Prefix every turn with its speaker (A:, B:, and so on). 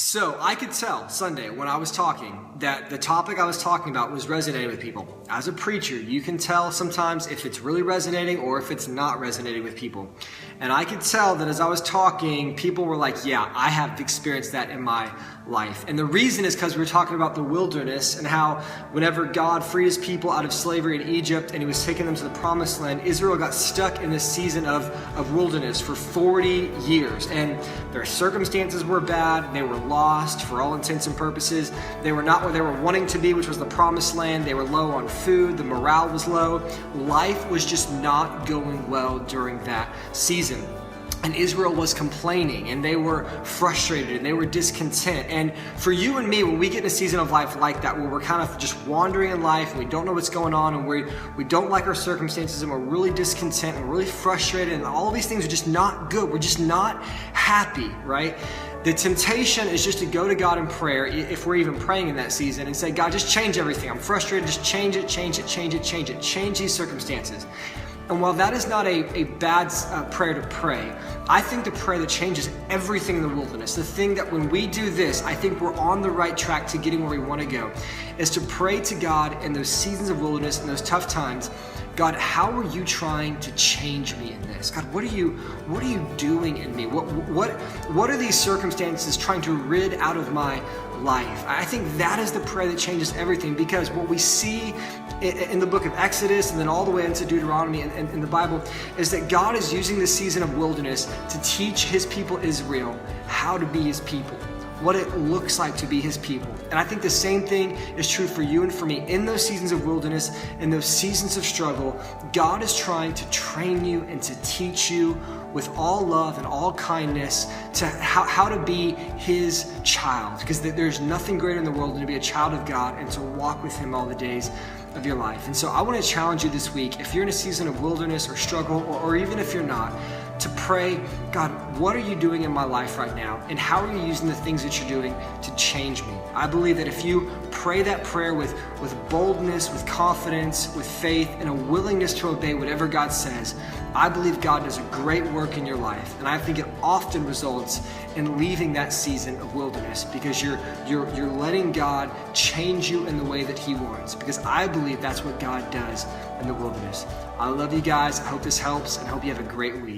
A: So I could tell Sunday when I was talking that the topic I was talking about was resonating with people. As a preacher, you can tell sometimes if it's really resonating or if it's not resonating with people. And I could tell that as I was talking, people were like, yeah, I have experienced that in my life. And the reason is because we were talking about the wilderness and how whenever God freed his people out of slavery in Egypt and he was taking them to the promised land, Israel got stuck in this season of wilderness for 40 years. And their circumstances were bad. They were lost for all intents and purposes. They were not where they were wanting to be, which was the promised land. They were low on food. The morale was low. Life was just not going well during that season. And Israel was complaining and they were frustrated and they were discontent. And for you and me, when we get in a season of life like that, where we're kind of just wandering in life and we don't know what's going on and we don't like our circumstances and we're really discontent and we're really frustrated and all of these things are just not good. We're just not happy, right? The temptation is just to go to God in prayer, if we're even praying in that season, and say, God, just change everything. I'm frustrated. Just change it, change it, change it, change it. Change these circumstances. And while that is not a bad prayer to pray, I think the prayer that changes everything in the wilderness, the thing that when we do this, I think we're on the right track to getting where we want to go, is to pray to God in those seasons of wilderness, in those tough times. God, how are you trying to change me in this? God, what are you doing in me? What are these circumstances trying to rid out of my life? I think that is the prayer that changes everything, because what we see in the book of Exodus and then all the way into Deuteronomy and in the Bible is that God is using this season of wilderness to teach his people Israel how to be his people, what it looks like to be his people. And I think the same thing is true for you and for me. In those seasons of wilderness, in those seasons of struggle, God is trying to train you and to teach you with all love and all kindness to how to be his child. Because there's nothing greater in the world than to be a child of God and to walk with him all the days of your life. And so I want to challenge you this week, if you're in a season of wilderness or struggle, or even if you're not, to pray, God, what are you doing in my life right now? And how are you using the things that you're doing to change me? I believe that if you pray that prayer with boldness, with confidence, with faith, and a willingness to obey whatever God says, I believe God does a great work in your life. And I think it often results in leaving that season of wilderness, because you're letting God change you in the way that he wants, because I believe that's what God does in the wilderness. I love you guys. I hope this helps and hope you have a great week.